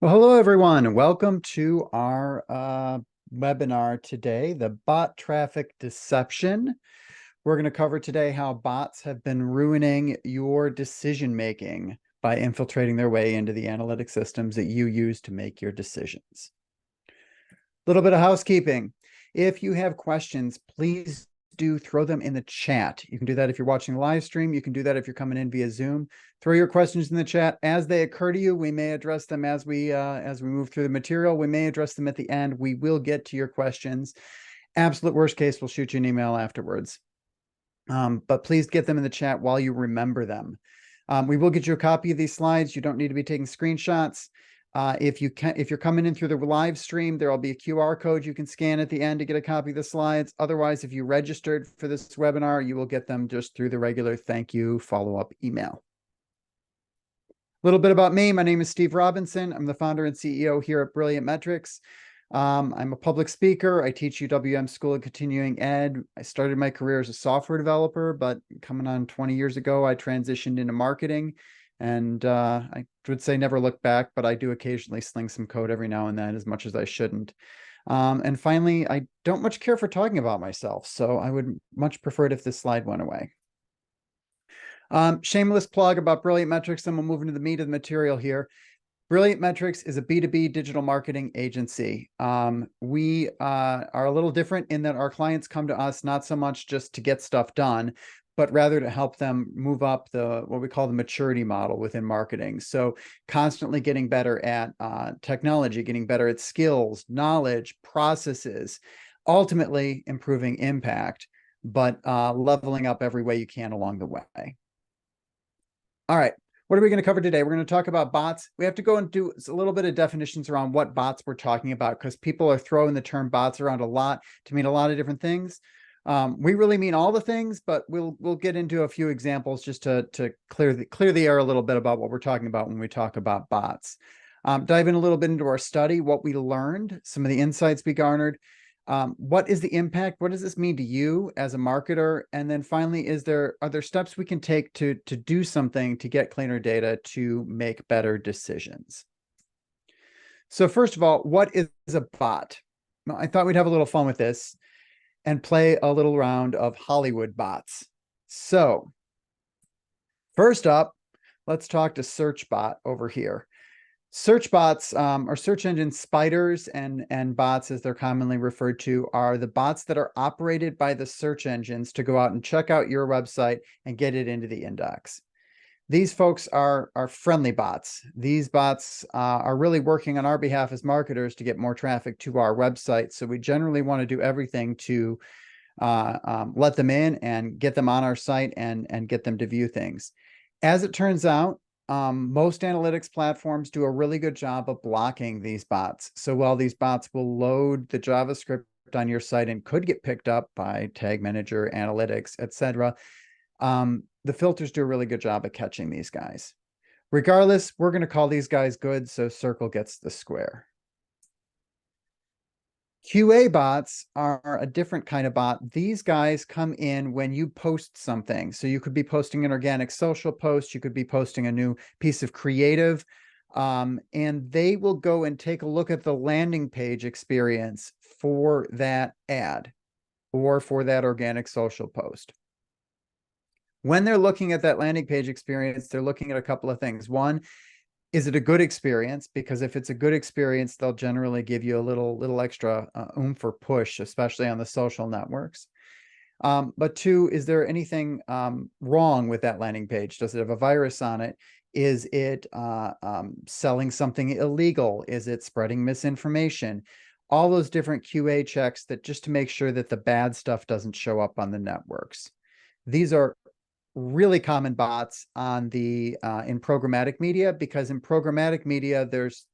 Well, hello everyone. Welcome to our webinar today, the bot traffic deception. We're going to cover today how bots have been ruining your decision making by infiltrating their way into the analytic systems that you use to make your decisions. A little bit of housekeeping. If you have questions, please do throw them in the chat. You can do that if you're watching the live stream. You can do that if you're coming in via Zoom. Throw your questions in the chat as they occur to you. We may address them as we move through the material. We may address them at the end. We will get to your questions. Absolute worst case, we'll shoot you an email afterwards. But please get them in the chat while you remember them. We will get you a copy of these slides. You don't need to be taking screenshots. If you're coming in through the live stream, there will be a QR code you can scan at the end to get a copy of the slides. Otherwise, if you registered for this webinar, you will get them just through the regular thank you follow-up email. A little bit about me. My name is Steve Robinson. I'm the founder and CEO here at Brilliant Metrics. I'm a public speaker. I teach UWM School of Continuing Ed. I started my career as a software developer, but coming on 20 years ago, I transitioned into marketing. And I would say never look back, but I do occasionally sling some code every now and then, as much as I shouldn't. And finally, I don't much care for talking about myself, so I would much prefer it if this slide went away. Shameless plug about Brilliant Metrics, and we'll move into the meat of the material here. Brilliant Metrics is a B2B digital marketing agency. We are a little different in that our clients come to us not so much just to get stuff done, but rather to help them move up what we call the maturity model within marketing. So constantly getting better at technology, getting better at skills, knowledge, processes, ultimately improving impact, but leveling up every way you can along the way. All right. What are we going to cover today? We're going to talk about bots. We have to go and do a little bit of definitions around what bots we're talking about, because people are throwing the term bots around a lot to mean a lot of different things. We really mean all the things, but we'll get into a few examples just to clear the air a little bit about what we're talking about when we talk about bots. Dive in a little bit into our study, what we learned, some of the insights we garnered. What is the impact? What does this mean to you as a marketer? And then finally, are there steps we can take to do something to get cleaner data to make better decisions? So first of all, what is a bot? Well, I thought we'd have a little fun with this and play a little round of Hollywood bots. So first up, let's talk to SearchBot over here. Search bots, or search engine spiders and bots, as they're commonly referred to, are the bots that are operated by the search engines to go out and check out your website and get it into the index. These folks are friendly bots. These bots are really working on our behalf as marketers to get more traffic to our website. So we generally want to do everything to let them in and get them on our site and get them to view things. As it turns out, most analytics platforms do a really good job of blocking these bots. So while these bots will load the JavaScript on your site and could get picked up by Tag Manager, Analytics, etc., the filters do a really good job of catching these guys. Regardless, we're going to call these guys good, so circle gets the square. QA bots are a different kind of bot. These guys come in when you post something. So you could be posting an organic social post, you could be posting a new piece of creative, and they will go and take a look at the landing page experience for that ad or for that organic social post. When they're looking at that landing page experience, they're looking at a couple of things. One, is it a good experience? Because if it's a good experience, they'll generally give you a little extra oomph or push, especially on the social networks. But two, is there anything wrong with that landing page? Does it have a virus on it? Is it selling something illegal? Is it spreading misinformation? All those different QA checks that just to make sure that the bad stuff doesn't show up on the networks. These are really common bots on the in programmatic media, because in programmatic media there's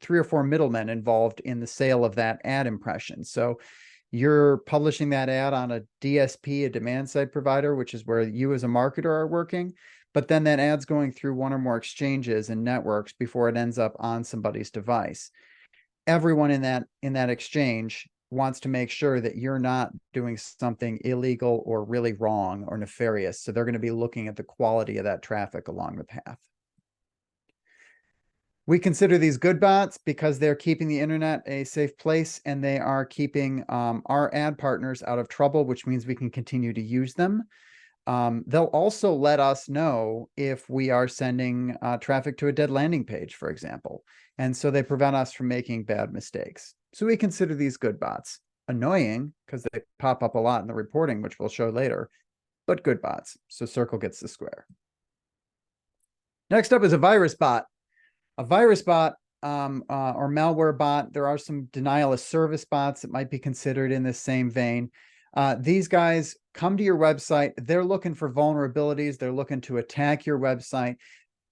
3 or 4 middlemen involved in the sale of that ad impression. So you're publishing that ad on a DSP, a demand side provider, which is where you as a marketer are working, but then that ad's going through 1 or more exchanges and networks before it ends up on somebody's device. Everyone in that exchange wants to make sure that you're not doing something illegal or really wrong or nefarious. So they're going to be looking at the quality of that traffic along the path. We consider these good bots because they're keeping the internet a safe place and they are keeping our ad partners out of trouble, which means we can continue to use them. They'll also let us know if we are sending traffic to a dead landing page, for example. And so they prevent us from making bad mistakes. So we consider these good bots. Annoying because they pop up a lot in the reporting, which we'll show later, but good bots. So circle gets the square. Next up is a virus bot. A virus bot or malware bot. There are some denial of service bots that might be considered in this same vein. These guys come to your website. They're looking for vulnerabilities. They're looking to attack your website.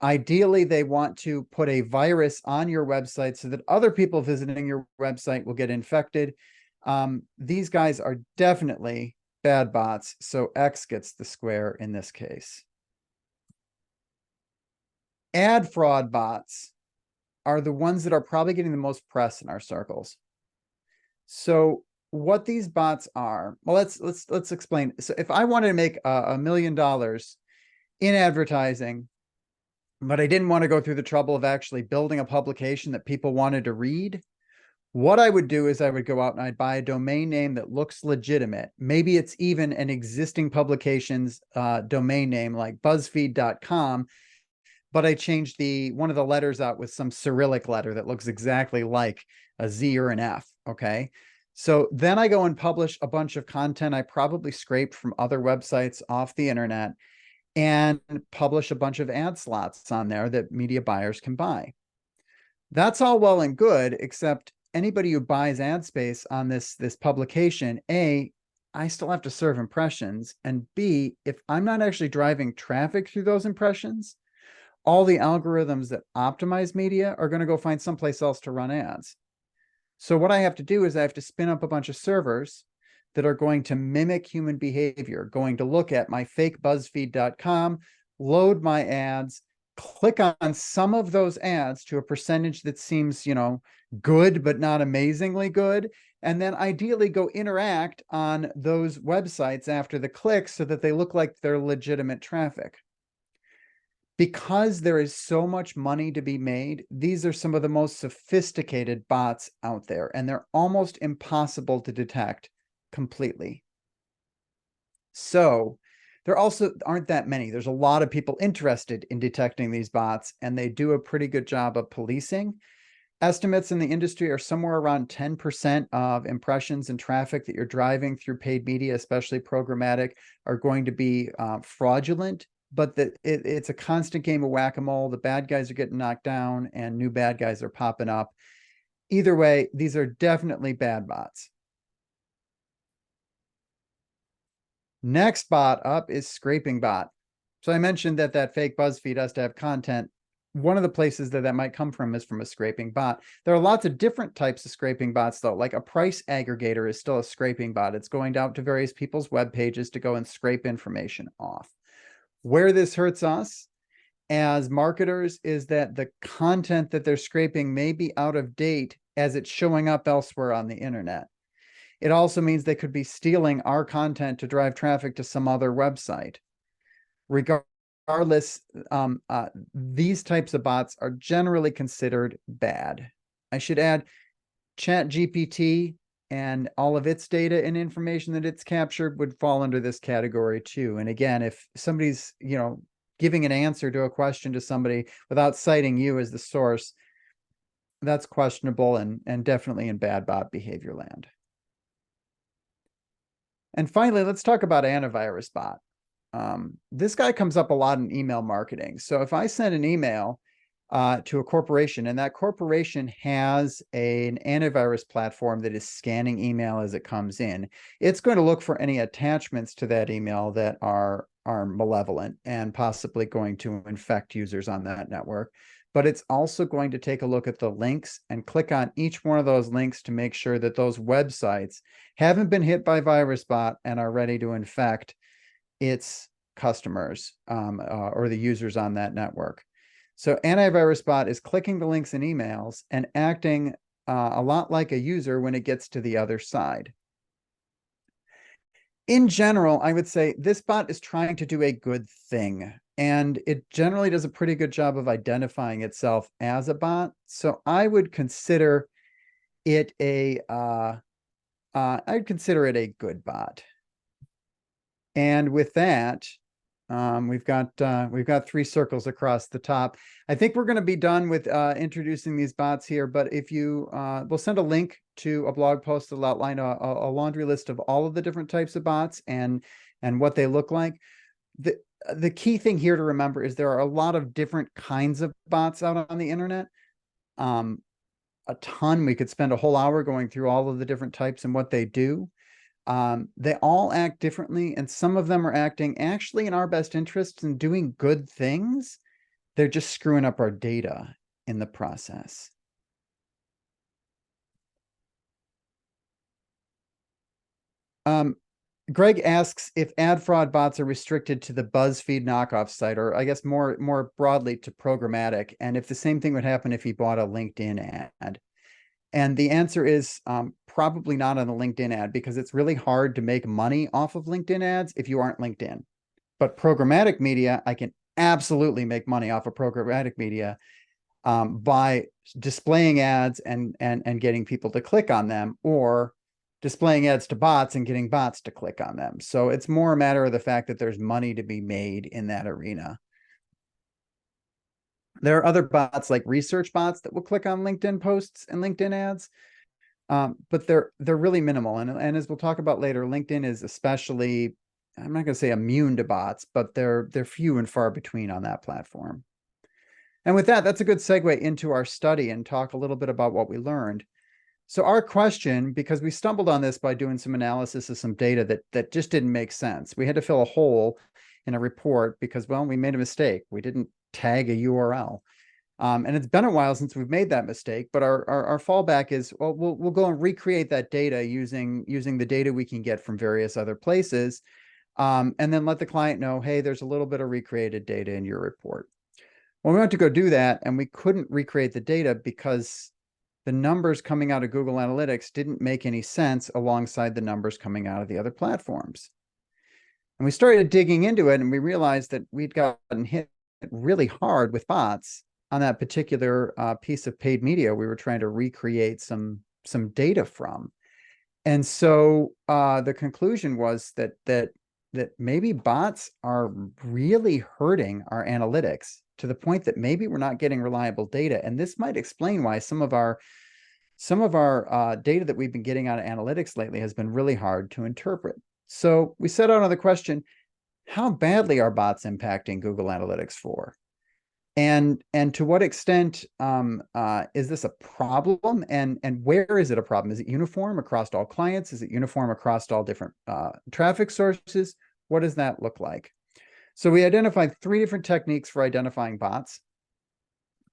Ideally, they want to put a virus on your website so that other people visiting your website will get infected. These guys are definitely bad bots, so X gets the square in this case. Ad fraud bots are the ones that are probably getting the most press in our circles. So what these bots are, well, let's explain. So if I wanted to make $1 million in advertising, but I didn't want to go through the trouble of actually building a publication that people wanted to read, what I would do is I would go out and I'd buy a domain name that looks legitimate. Maybe it's even an existing publication's domain name like BuzzFeed.com, but I changed one of the letters out with some Cyrillic letter that looks exactly like a Z or an F, okay? So then I go and publish a bunch of content I probably scraped from other websites off the internet and publish a bunch of ad slots on there that media buyers can buy. That's all well and good, except anybody who buys ad space on this publication, A, I still have to serve impressions, and B, if I'm not actually driving traffic through those impressions, all the algorithms that optimize media are going to go find someplace else to run ads. So what I have to do is I have to spin up a bunch of servers that are going to mimic human behavior, going to look at my fake BuzzFeed.com, load my ads, click on some of those ads to a percentage that seems, good, but not amazingly good. And then ideally go interact on those websites after the click so that they look like they're legitimate traffic. Because there is so much money to be made, these are some of the most sophisticated bots out there, and they're almost impossible to detect completely. So there also aren't that many. There's a lot of people interested in detecting these bots, and they do a pretty good job of policing. Estimates in the industry are somewhere around 10% of impressions and traffic that you're driving through paid media, especially programmatic, are going to be fraudulent. But it's a constant game of whack-a-mole. The bad guys are getting knocked down and new bad guys are popping up. Either way, these are definitely bad bots. Next bot up is scraping bot. So I mentioned that fake BuzzFeed has to have content. One of the places that might come from is from a scraping bot. There are lots of different types of scraping bots, though. Like a price aggregator is still a scraping bot. It's going out to various people's web pages to go and scrape information off. Where this hurts us as marketers is that the content that they're scraping may be out of date as it's showing up elsewhere on the internet. It also means they could be stealing our content to drive traffic to some other website. Regardless, these types of bots are generally considered bad. I should add, ChatGPT and all of its data and information that it's captured would fall under this category too. And again, if somebody's, giving an answer to a question to somebody without citing you as the source, that's questionable and definitely in bad bot behavior land. And finally, let's talk about antivirus bot. This guy comes up a lot in email marketing. So if I send an email to a corporation, and that corporation has an antivirus platform that is scanning email as it comes in, it's going to look for any attachments to that email that are malevolent and possibly going to infect users on that network. But it's also going to take a look at the links and click on each one of those links to make sure that those websites haven't been hit by virus bot and are ready to infect its customers or the users on that network. So antivirus bot is clicking the links in emails and acting a lot like a user when it gets to the other side. In general, I would say this bot is trying to do a good thing. and it generally does a pretty good job of identifying itself as a bot. So I would consider it I'd consider it a good bot. And with that, we've got three circles across the top. I think we're going to be done with introducing these bots here, but if you we'll send a link to a blog post that'll outline a laundry list of all of the different types of bots and what they look like. The key thing here to remember is there are a lot of different kinds of bots out on the internet. A ton. We could spend a whole hour going through all of the different types and what they do. They all act differently, and some of them are acting actually in our best interests and doing good things. They're just screwing up our data in the process. Greg asks if ad fraud bots are restricted to the BuzzFeed knockoff site, or I guess more broadly to programmatic, and if the same thing would happen if he bought a LinkedIn ad. And the answer is probably not on a LinkedIn ad, because it's really hard to make money off of LinkedIn ads if you aren't LinkedIn. But programmatic media, I can absolutely make money off of programmatic media by displaying ads and getting people to click on them, or displaying ads to bots and getting bots to click on them. So it's more a matter of the fact that there's money to be made in that arena. There are other bots like research bots that will click on LinkedIn posts and LinkedIn ads, but they're really minimal. And as we'll talk about later, LinkedIn is especially, I'm not going to say immune to bots, but they're few and far between on that platform. And with that, that's a good segue into our study and talk a little bit about what we learned. So our question, because we stumbled on this by doing some analysis of some data that just didn't make sense. We had to fill a hole in a report because, well, we made a mistake. We didn't tag a URL. And it's been a while since we've made that mistake, but our fallback is, well, we'll go and recreate that data using the data we can get from various other places, and then let the client know, hey, there's a little bit of recreated data in your report. Well, we went to go do that, and we couldn't recreate the data because the numbers coming out of Google Analytics didn't make any sense alongside the numbers coming out of the other platforms. And we started digging into it, and we realized that we'd gotten hit really hard with bots on that particular piece of paid media we were trying to recreate some data from. And so the conclusion was that maybe bots are really hurting our analytics to the point that maybe we're not getting reliable data. And this might explain why some of our data that we've been getting out of analytics lately has been really hard to interpret. So we set out on the question, how badly are bots impacting Google Analytics for? And to what extent is this a problem? And where is it a problem? Is it uniform across all clients? Is it uniform across all different traffic sources? What does that look like? So we identified 3 different techniques for identifying bots,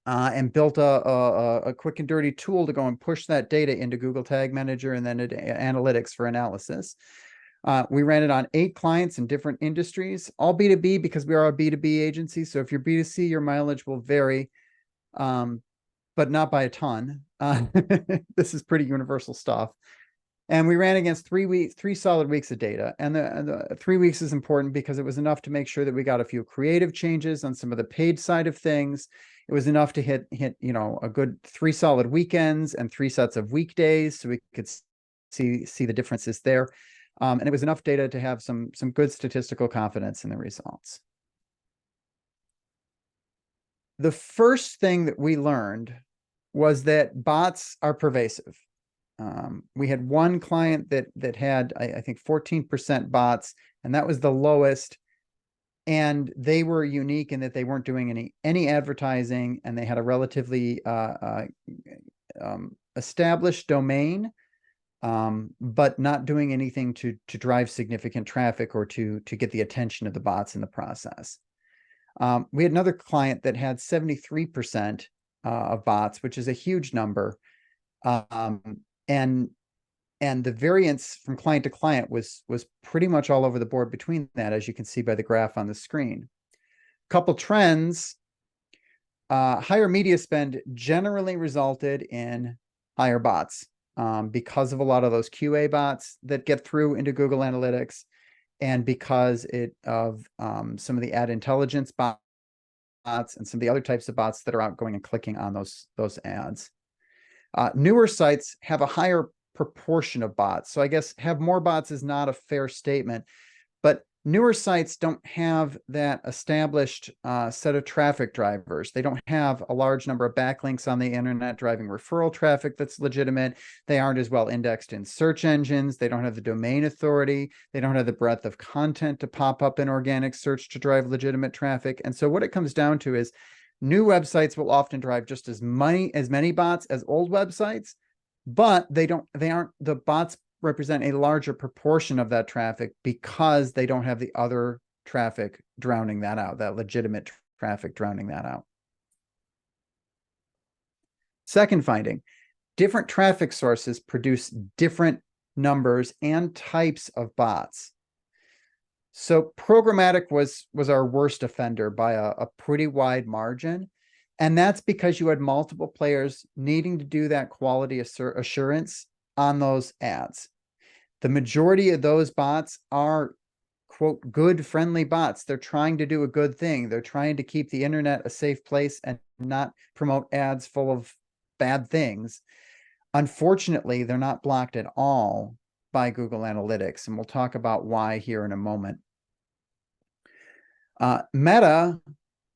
and built a quick and dirty tool to go and push that data into Google Tag Manager and then into analytics for analysis. We ran it on 8 clients in different industries, all B2B, because we are a B2B agency. So if you're B2C, your mileage will vary, but not by a ton. This is pretty universal stuff. And we ran against 3 solid weeks of data. And the 3 weeks is important because it was enough to make sure that we got a few creative changes on some of the paid side of things. It was enough to hit a good 3 solid weekends and 3 sets of weekdays, so we could see the differences there. And it was enough data to have some good statistical confidence in the results. The first thing that we learned was that bots are pervasive. We had one client that had, I think, 14% bots, and that was the lowest. And they were unique in that they weren't doing any advertising, and they had a relatively established domain, but not doing anything to drive significant traffic or to get the attention of the bots in the process. We had another client that had 73% of bots, which is a huge number. And the variance from client to client was pretty much all over the board between that, as you can see by the graph on the screen. Couple trends: higher media spend generally resulted in higher bots, because of a lot of those QA bots that get through into Google Analytics, and because of some of the ad intelligence bots and some of the other types of bots that are out going and clicking on those ads. Newer sites have a higher proportion of bots. So I guess have more bots is not a fair statement, but newer sites don't have that established set of traffic drivers. They don't have a large number of backlinks on the internet driving referral traffic that's legitimate. They aren't as well indexed in search engines. They don't have the domain authority. They don't have the breadth of content to pop up in organic search to drive legitimate traffic. And so what it comes down to is new websites will often drive just as many bots as old websites, but the bots represent a larger proportion of that traffic because they don't have the other traffic drowning that out, that legitimate traffic drowning that out. Second finding, different traffic sources produce different numbers and types of bots. So programmatic was our worst offender by a pretty wide margin. And that's because you had multiple players needing to do that quality assurance on those ads. The majority of those bots are, quote, good, friendly bots. They're trying to do a good thing. They're trying to keep the internet a safe place and not promote ads full of bad things. Unfortunately, they're not blocked at all by Google Analytics, and we'll talk about why here in a moment. Meta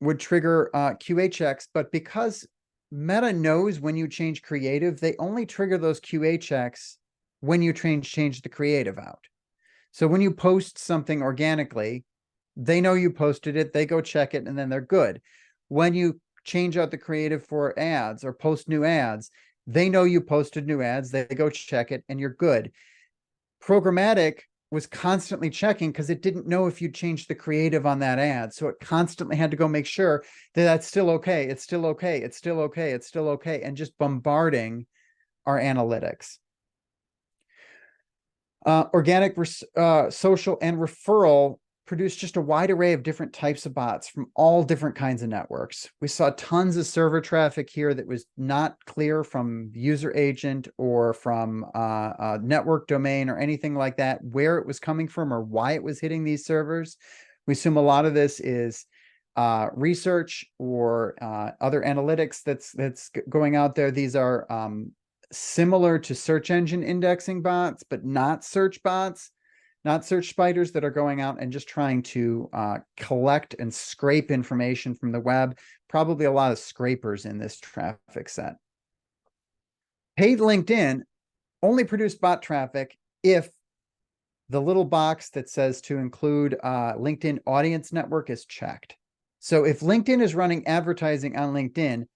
would trigger QA checks, but because Meta knows when you change creative, they only trigger those QA checks when you change the creative out. So when you post something organically, they know you posted it, they go check it, and then they're good. When you change out the creative for ads or post new ads, they know you posted new ads, they go check it, and you're good. Programmatic was constantly checking because it didn't know if you changed the creative on that ad. So it constantly had to go make sure that that's still okay. It's still okay. It's still okay. It's still okay. And just bombarding our analytics. Organic, social, and referral produce just a wide array of different types of bots from all different kinds of networks. We saw tons of server traffic here that was not clear from user agent or from a network domain or anything like that, where it was coming from or why it was hitting these servers. We assume a lot of this is research or other analytics that's going out there. These are similar to search engine indexing bots, but not search bots, not search spiders that are going out and just trying to collect and scrape information from the web. Probably a lot of scrapers in this traffic set. Paid LinkedIn only produced bot traffic if the little box that says to include LinkedIn Audience Network is checked. So if LinkedIn is running advertising on LinkedIn,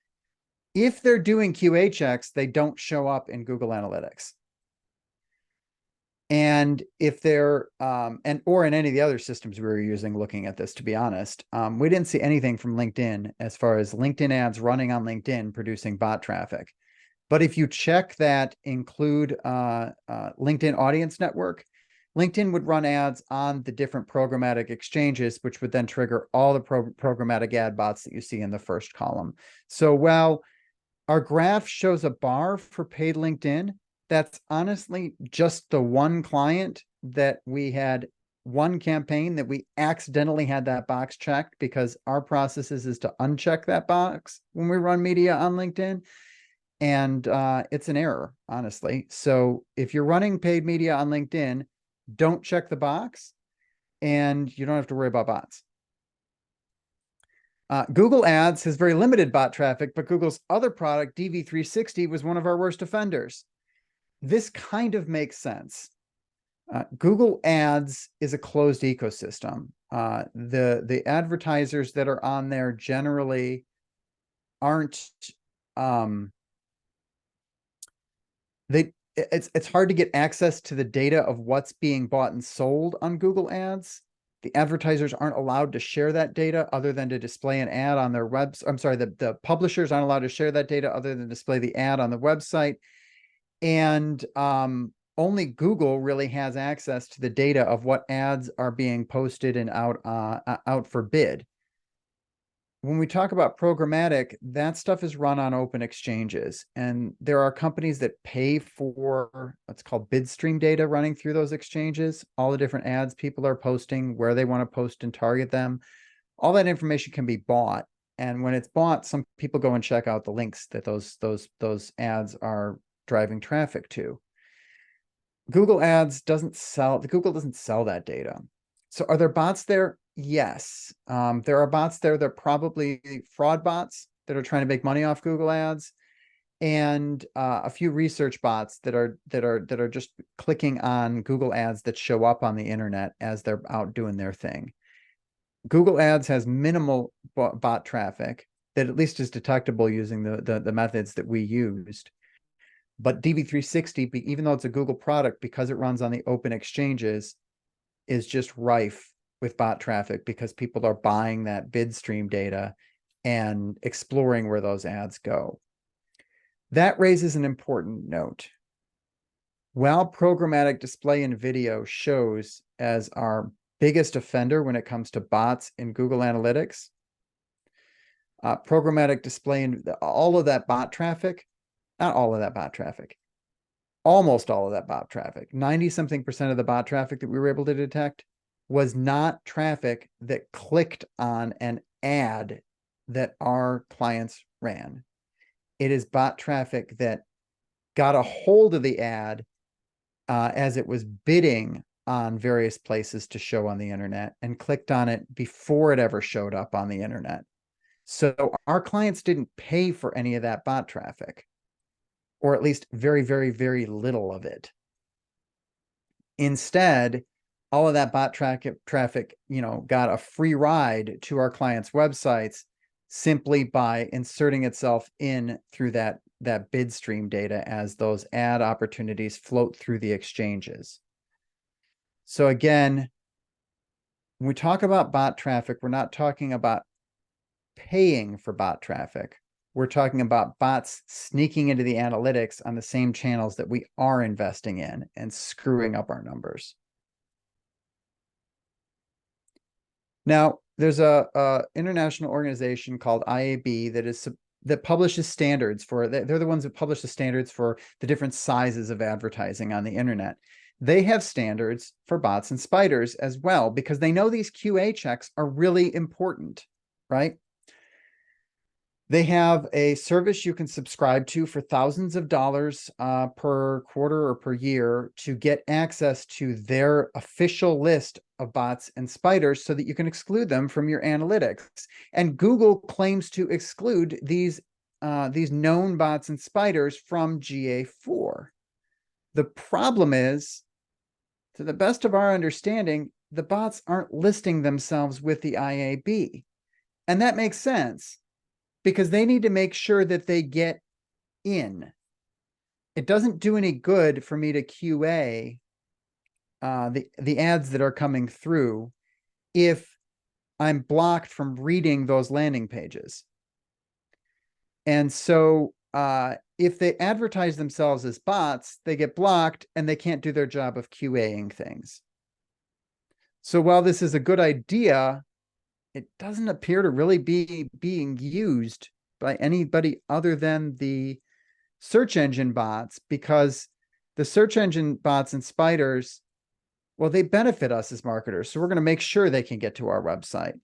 if they're doing QA checks, they don't show up in Google Analytics. And if they're, or in any of the other systems we were using looking at this, to be honest, we didn't see anything from LinkedIn as far as LinkedIn ads running on LinkedIn producing bot traffic. But if you check that include LinkedIn Audience Network, LinkedIn would run ads on the different programmatic exchanges, which would then trigger all the programmatic ad bots that you see in the first column. So while our graph shows a bar for paid LinkedIn, that's honestly just the one client that we had one campaign that we accidentally had that box checked because our process is to uncheck that box when we run media on LinkedIn. And it's an error, honestly. So if you're running paid media on LinkedIn, don't check the box and you don't have to worry about bots. Google Ads has very limited bot traffic, but Google's other product, DV360, was one of our worst offenders. This kind of makes sense. Google Ads is a closed ecosystem. The advertisers that are on there generally aren't it's hard to get access to the data of what's being bought and sold on Google Ads. The advertisers aren't allowed to share that data other than to display an ad on their website. I'm sorry, the publishers aren't allowed to share that data other than display the ad on the website. And only Google really has access to the data of what ads are being posted and out for bid. when we talk about programmatic, that stuff is run on open exchanges. And there are companies that pay for what's called bid stream data running through those exchanges, all the different ads people are posting, where they want to post and target them. All that information can be bought. And when it's bought, some people go and check out the links that those ads are driving traffic to. Google Ads doesn't sell, Google doesn't sell that data. So are there bots there? Yes. There are bots there. They're probably fraud bots that are trying to make money off Google Ads, and a few research bots that are just clicking on Google Ads that show up on the internet as they're out doing their thing. Google Ads has minimal bot traffic that at least is detectable using the methods that we used. But DV360, even though it's a Google product, because it runs on the open exchanges, is just rife with bot traffic because people are buying that bid stream data and exploring where those ads go. That raises an important note. While programmatic display and video shows as our biggest offender when it comes to bots in Google Analytics, programmatic display and all of that bot traffic, not all of that bot traffic, almost all of that bot traffic, 90-something% of the bot traffic that we were able to detect was not traffic that clicked on an ad that our clients ran. It is bot traffic that got a hold of the ad as it was bidding on various places to show on the internet and clicked on it before it ever showed up on the internet. So our clients didn't pay for any of that bot traffic, or at least very, very, very little of it. Instead, all of that bot traffic, got a free ride to our clients' websites simply by inserting itself in through that bid stream data as those ad opportunities float through the exchanges. So again, when we talk about bot traffic, we're not talking about paying for bot traffic. We're talking about bots sneaking into the analytics on the same channels that we are investing in and screwing up our numbers. Now, there's a international organization called IAB that publishes standards for, they're the ones that publish the standards for the different sizes of advertising on the internet. They have standards for bots and spiders as well, because they know these QA checks are really important, right? They have a service you can subscribe to for thousands of dollars per quarter or per year to get access to their official list of bots and spiders so that you can exclude them from your analytics. And Google claims to exclude these known bots and spiders from GA4. The problem is, to the best of our understanding, the bots aren't listing themselves with the IAB. And that makes sense, because they need to make sure that they get in. It doesn't do any good for me to QA the ads that are coming through if I'm blocked from reading those landing pages. And so if they advertise themselves as bots, they get blocked and they can't do their job of QAing things. So while this is a good idea, it doesn't appear to really be being used by anybody other than the search engine bots, because the search engine bots and spiders, well, they benefit us as marketers. So we're going to make sure they can get to our website.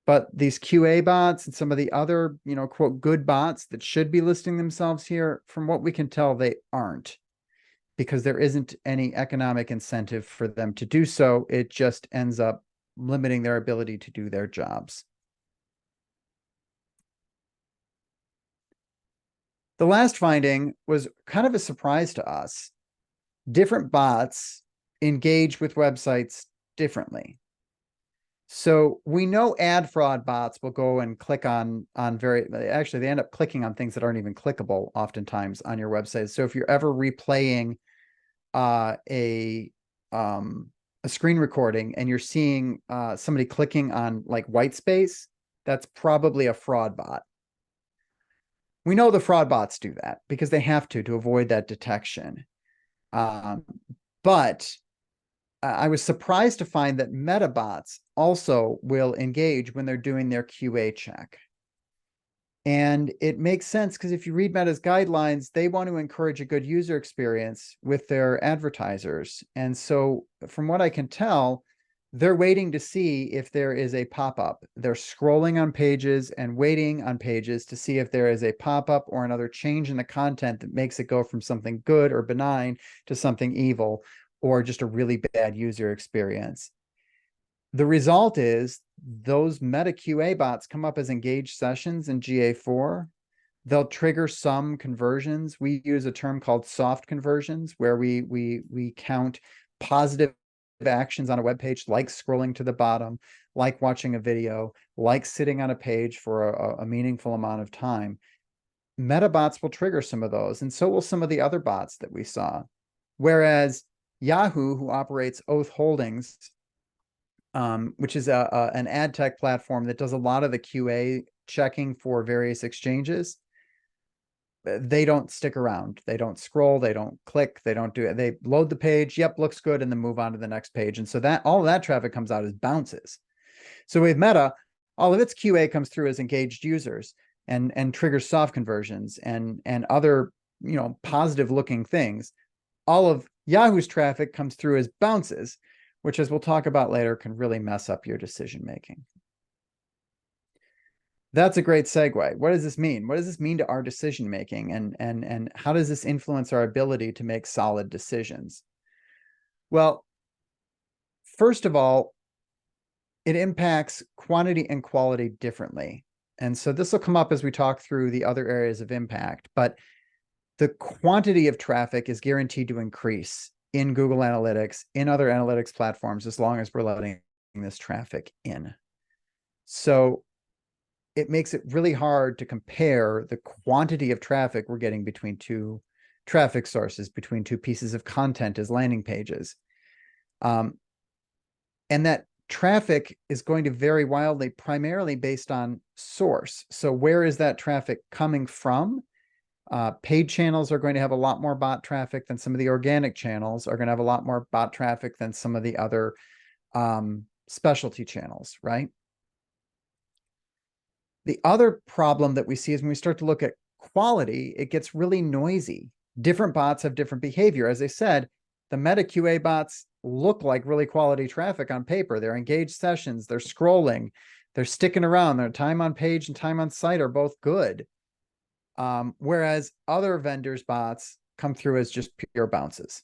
But these QA bots and some of the other, quote, good bots that should be listing themselves here, from what we can tell, they aren't, because there isn't any economic incentive for them to do so. It just ends up limiting their ability to do their jobs. The last finding was kind of a surprise to us. Different bots engage with websites differently. So we know ad fraud bots will go and click on actually, they end up clicking on things that aren't even clickable oftentimes on your website. So if you're ever replaying a screen recording and you're seeing somebody clicking on like white space, that's probably a fraud bot. We know the fraud bots do that because they have to avoid that detection. But I was surprised to find that meta bots also will engage when they're doing their QA check. And it makes sense because if you read Meta's guidelines, they want to encourage a good user experience with their advertisers. And so from what I can tell, they're waiting to see if there is a pop-up. They're scrolling on pages and waiting on pages to see if there is a pop-up or another change in the content that makes it go from something good or benign to something evil or just a really bad user experience. The result is those Meta QA bots come up as engaged sessions in GA4. They'll trigger some conversions. We use a term called soft conversions, where we count positive actions on a web page, like scrolling to the bottom, like watching a video, like sitting on a page for a meaningful amount of time. Meta bots will trigger some of those, and so will some of the other bots that we saw. Whereas Yahoo, who operates Oath Holdings, which is an ad tech platform that does a lot of the QA checking for various exchanges, they don't stick around. They don't scroll. They don't click. They don't do it. They load the page. Yep, looks good, and then move on to the next page. And so that all of that traffic comes out as bounces. So with Meta, all of its QA comes through as engaged users and triggers soft conversions and other positive looking things. All of Yahoo's traffic comes through as bounces, which, as we'll talk about later, can really mess up your decision making. That's a great segue. What does this mean? What does this mean to our decision making, and how does this influence our ability to make solid decisions? Well, first of all, it impacts quantity and quality differently. And so this will come up as we talk through the other areas of impact, but the quantity of traffic is guaranteed to increase in Google Analytics, in other analytics platforms, as long as we're letting this traffic in. So it makes it really hard to compare the quantity of traffic we're getting between two traffic sources, between two pieces of content as landing pages. And that traffic is going to vary wildly, primarily based on source. So where is that traffic coming from? Paid channels are going to have a lot more bot traffic than some of the organic channels, are going to have a lot more bot traffic than some of the other specialty channels, right? The other problem that we see is when we start to look at quality, it gets really noisy. Different bots have different behavior. As I said, the Meta QA bots look like really quality traffic on paper. They're engaged sessions, they're scrolling, they're sticking around, their time on page and time on site are both good. Whereas other vendors' bots come through as just pure bounces.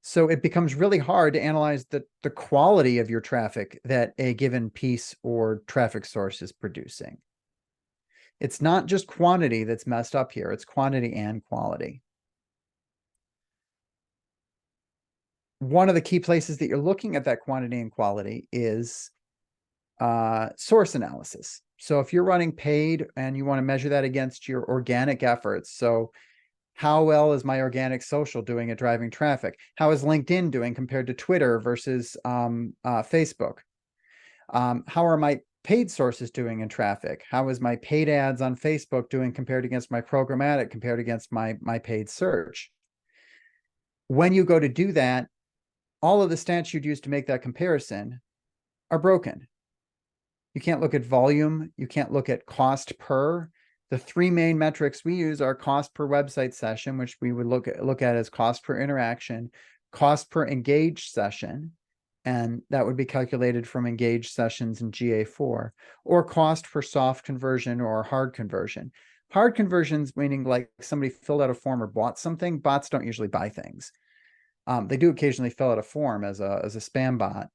So it becomes really hard to analyze the quality of your traffic that a given piece or traffic source is producing. It's not just quantity that's messed up here, it's quantity and quality. One of the key places that you're looking at that quantity and quality is source analysis. So if you're running paid and you want to measure that against your organic efforts, so how well is my organic social doing at driving traffic? How is LinkedIn doing compared to Twitter versus Facebook? How are my paid sources doing in traffic? How is my paid ads on Facebook doing compared against my programmatic, compared against my paid search? When you go to do that, all of the stats you'd use to make that comparison are broken. You can't look at volume. You can't look at cost per. The three main metrics we use are cost per website session, which we would look at as cost per interaction, cost per engaged session, and that would be calculated from engaged sessions in GA4, or cost per soft conversion or hard conversion. Hard conversions, meaning like somebody filled out a form or bought something. Bots don't usually buy things. They do occasionally fill out a form as a spam bot.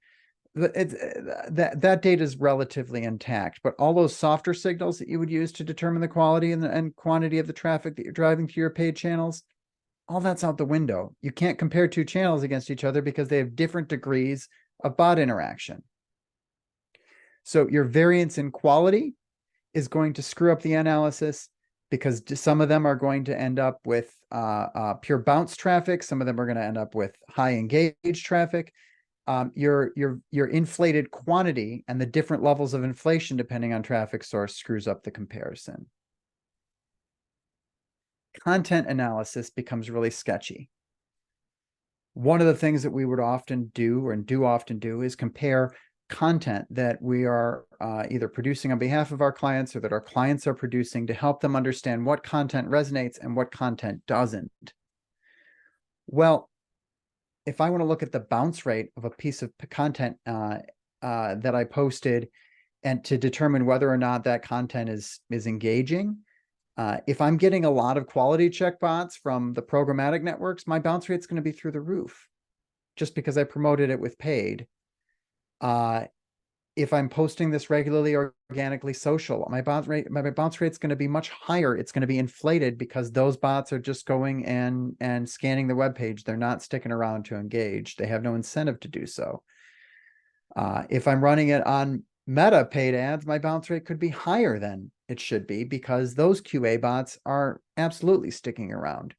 That data is relatively intact, but all those softer signals that you would use to determine the quality and quantity of the traffic that you're driving to your paid channels, all that's out the window. You can't compare two channels against each other because they have different degrees of bot interaction. So your variance in quality is going to screw up the analysis, because some of them are going to end up with pure bounce traffic. Some of them are going to end up with high engaged traffic. Your inflated quantity and the different levels of inflation depending on traffic source screws up the comparison. Content analysis becomes really sketchy. One of the things that we would often do, and do often do, is compare content that we are either producing on behalf of our clients or that our clients are producing to help them understand what content resonates and what content doesn't. Well, if I want to look at the bounce rate of a piece of content that I posted and to determine whether or not that content is engaging, if I'm getting a lot of quality check bots from the programmatic networks, my bounce rate's going to be through the roof just because I promoted it with paid. If I'm posting this regularly, organically, social, my bounce rate's going to be much higher. It's going to be inflated because those bots are just going and scanning the web page. They're not sticking around to engage. They have no incentive to do so. If I'm running it on Meta paid ads, my bounce rate could be higher than it should be because those QA bots are absolutely sticking around.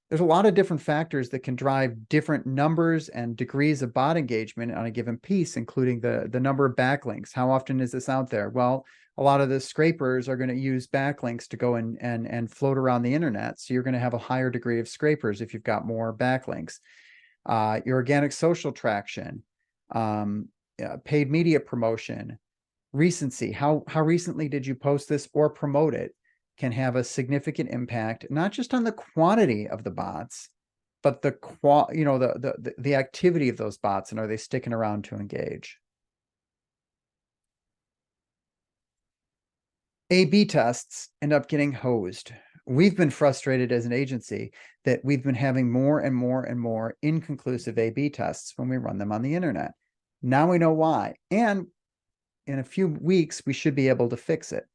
There's a lot of different factors that can drive different numbers and degrees of bot engagement on a given piece, including the number of backlinks. How often is this out there? Well, a lot of the scrapers are going to use backlinks to go and float around the internet. So you're going to have a higher degree of scrapers if you've got more backlinks. Your organic social traction, paid media promotion, recency. How recently did you post this or promote it? Can have a significant impact, not just on the quantity of the bots, but the the activity of those bots, and are they sticking around to engage? A/B tests end up getting hosed. We've been frustrated as an agency that we've been having more and more and more inconclusive A/B tests when we run them on the internet. Now we know why, and in a few weeks we should be able to fix it.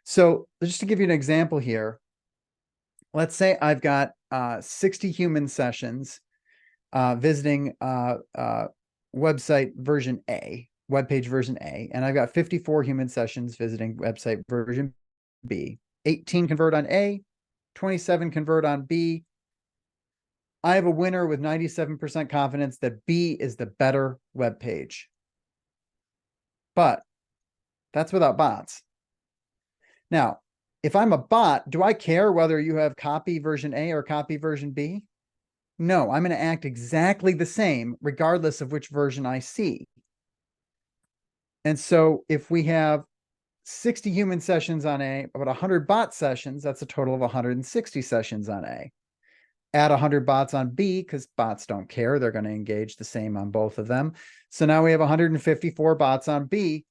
So just to give you an example here, let's say I've got 60 human sessions visiting website version A, webpage version A, and I've got 54 human sessions visiting website version B. 18 convert on A, 27 convert on B. I have a winner with 97% confidence that B is the better web page. But that's without bots. Now, if I'm a bot, do I care whether you have copy version A or copy version B? No, I'm going to act exactly the same regardless of which version I see. And so if we have 60 human sessions on A, about 100 bot sessions, that's a total of 160 sessions on A. Add 100 bots on B, because bots don't care. They're going to engage the same on both of them. So now we have 154 bots on B.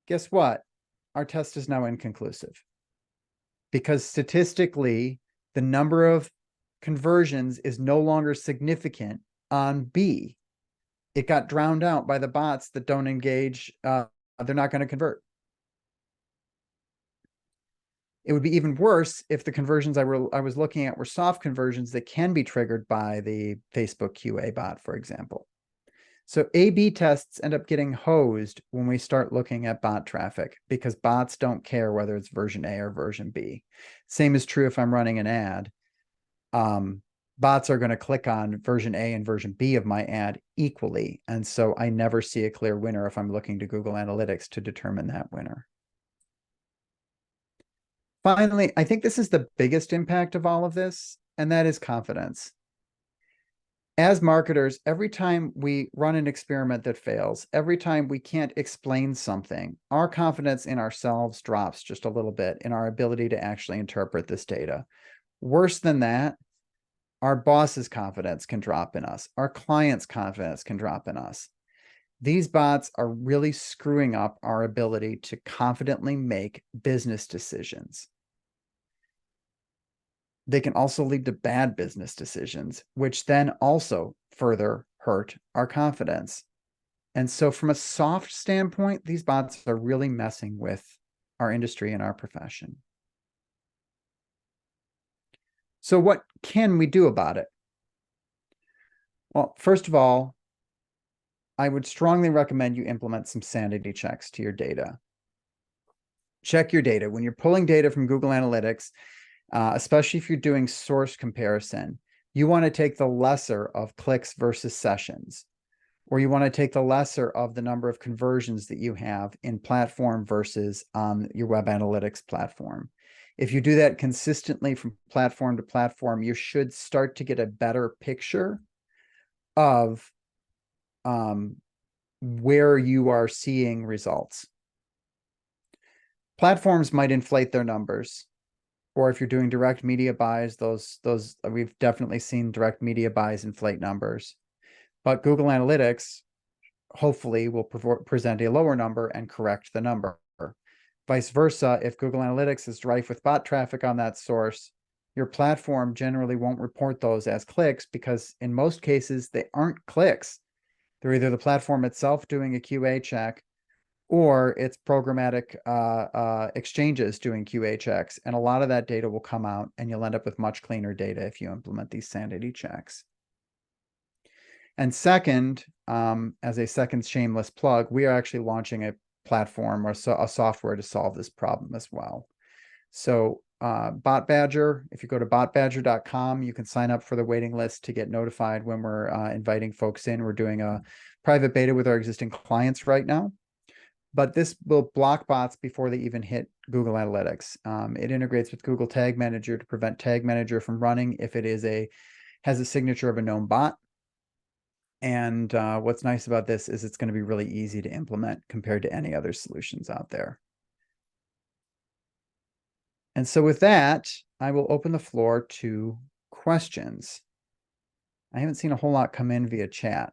Guess what? Our test is now inconclusive because statistically, the number of conversions is no longer significant on B. It got drowned out by the bots that don't engage. They're not going to convert. It would be even worse if the conversions I was looking at were soft conversions that can be triggered by the Facebook QA bot, for example. So A/B tests end up getting hosed when we start looking at bot traffic because bots don't care whether it's version A or version B. Same is true if I'm running an ad. Bots are going to click on version A and version B of my ad equally. And so I never see a clear winner if I'm looking to Google Analytics to determine that winner. Finally, I think this is the biggest impact of all of this, and that is confidence. As marketers, every time we run an experiment that fails, every time we can't explain something, our confidence in ourselves drops just a little bit in our ability to actually interpret this data. Worse than that, our boss's confidence can drop in us. Our client's confidence can drop in us. These bots are really screwing up our ability to confidently make business decisions. They can also lead to bad business decisions, which then also further hurt our confidence. And so from a soft standpoint, these bots are really messing with our industry and our profession. So what can we do about it? Well, first of all, I would strongly recommend you implement some sanity checks to your data. Check your data. When you're pulling data from Google Analytics, especially if you're doing source comparison, you want to take the lesser of clicks versus sessions, or you want to take the lesser of the number of conversions that you have in platform versus on your web analytics platform. If you do that consistently from platform to platform, you should start to get a better picture of where you are seeing results. Platforms might inflate their numbers, or if you're doing direct media buys, those we've definitely seen direct media buys inflate numbers. But Google Analytics hopefully will present a lower number and correct the number. Vice versa, if Google Analytics is rife with bot traffic on that source, your platform generally won't report those as clicks because in most cases they aren't clicks. They're either the platform itself doing a QA check or it's programmatic exchanges doing QA checks. And a lot of that data will come out and you'll end up with much cleaner data if you implement these sanity checks. And second, as a second shameless plug, we are actually launching a platform or a software to solve this problem as well. So Bot Badger, if you go to botbadger.com, you can sign up for the waiting list to get notified when we're inviting folks in. We're doing a private beta with our existing clients right now. But this will block bots before they even hit Google Analytics. It integrates with Google Tag Manager to prevent Tag Manager from running if it has a signature of a known bot. And what's nice about this is it's going to be really easy to implement compared to any other solutions out there. And so with that, I will open the floor to questions. I haven't seen a whole lot come in via chat.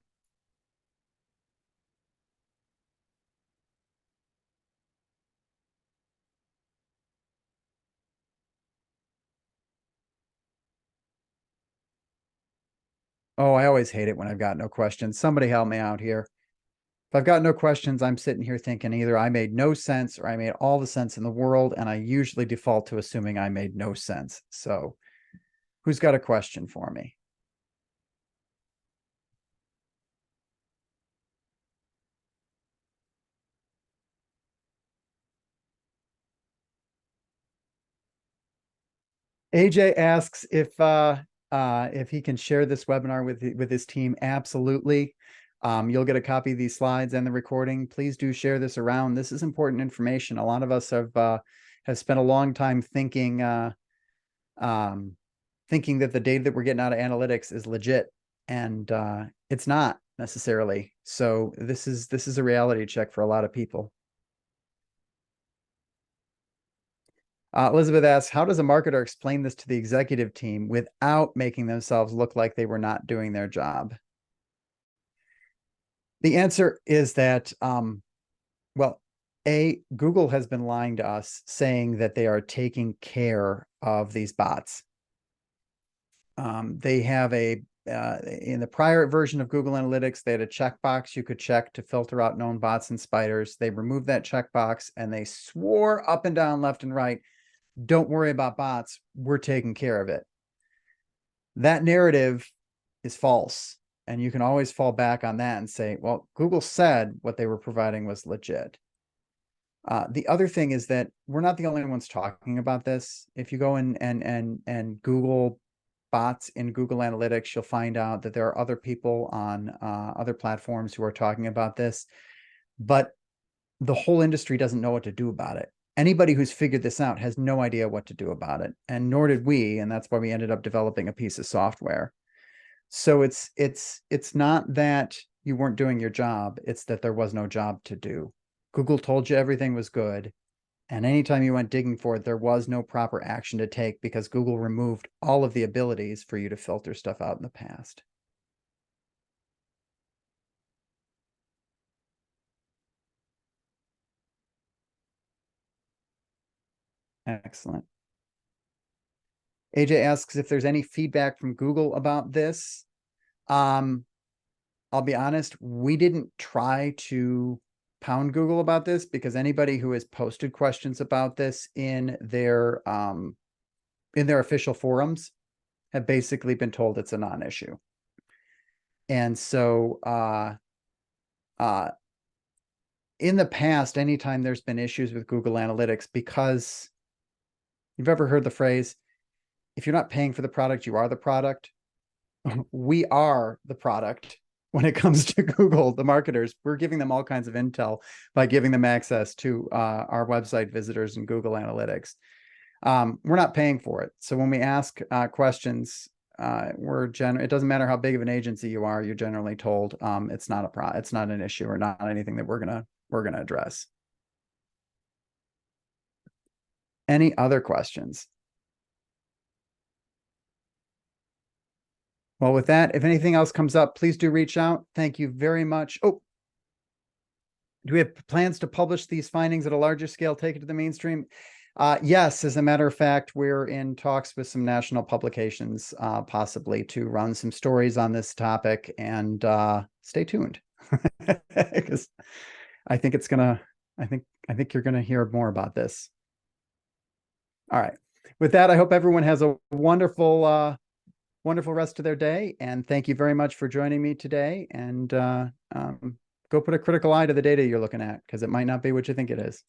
Oh, I always hate it when I've got no questions. Somebody help me out here. If I've got no questions, I'm sitting here thinking either I made no sense or I made all the sense in the world, and I usually default to assuming I made no sense. So who's got a question for me? AJ asks if he can share this webinar with his team. Absolutely. You'll get a copy of these slides and the recording. Please do share this around. This is important information. A lot of us have spent a long time thinking thinking that the data that we're getting out of analytics is legit, and it's not necessarily. So this is a reality check for a lot of people. Elizabeth asks, how does a marketer explain this to the executive team without making themselves look like they were not doing their job? The answer is that, well, Google has been lying to us saying that they are taking care of these bots. They have in the prior version of Google Analytics, they had a checkbox you could check to filter out known bots and spiders. They removed that checkbox and they swore up and down, left and right, don't worry about bots, we're taking care of it. That narrative is false. And you can always fall back on that and say, well, Google said what they were providing was legit. The other thing is that we're not the only ones talking about this. If you go in and Google bots in Google Analytics, you'll find out that there are other people on other platforms who are talking about this, but the whole industry doesn't know what to do about it. Anybody who's figured this out has no idea what to do about it, and nor did we, and that's why we ended up developing a piece of software. So it's not that you weren't doing your job, it's that there was no job to do. Google told you everything was good, and anytime you went digging for it, there was no proper action to take because Google removed all of the abilities for you to filter stuff out in the past. Excellent. AJ asks if there's any feedback from Google about this. I'll be honest, we didn't try to pound Google about this because anybody who has posted questions about this in their official forums have basically been told it's a non-issue. And so in the past, anytime there's been issues with Google Analytics, because you've ever heard the phrase, if you're not paying for the product, you are the product. We are the product when it comes to Google, the marketers. We're giving them all kinds of intel by giving them access to our website visitors and Google Analytics. We're not paying for it. So when we ask questions, it doesn't matter how big of an agency you are, you're generally told it's not it's not an issue or not anything that we're gonna address. Any other questions? Well, with that, if anything else comes up, please do reach out. Thank you very much. Oh, do we have plans to publish these findings at a larger scale, take it to the mainstream? Yes, as a matter of fact, we're in talks with some national publications, possibly to run some stories on this topic, and stay tuned. Because I think I think you're gonna hear more about this. All right. With that, I hope everyone has a wonderful rest of their day, and thank you very much for joining me today. And go put a critical eye to the data you're looking at, because it might not be what you think it is.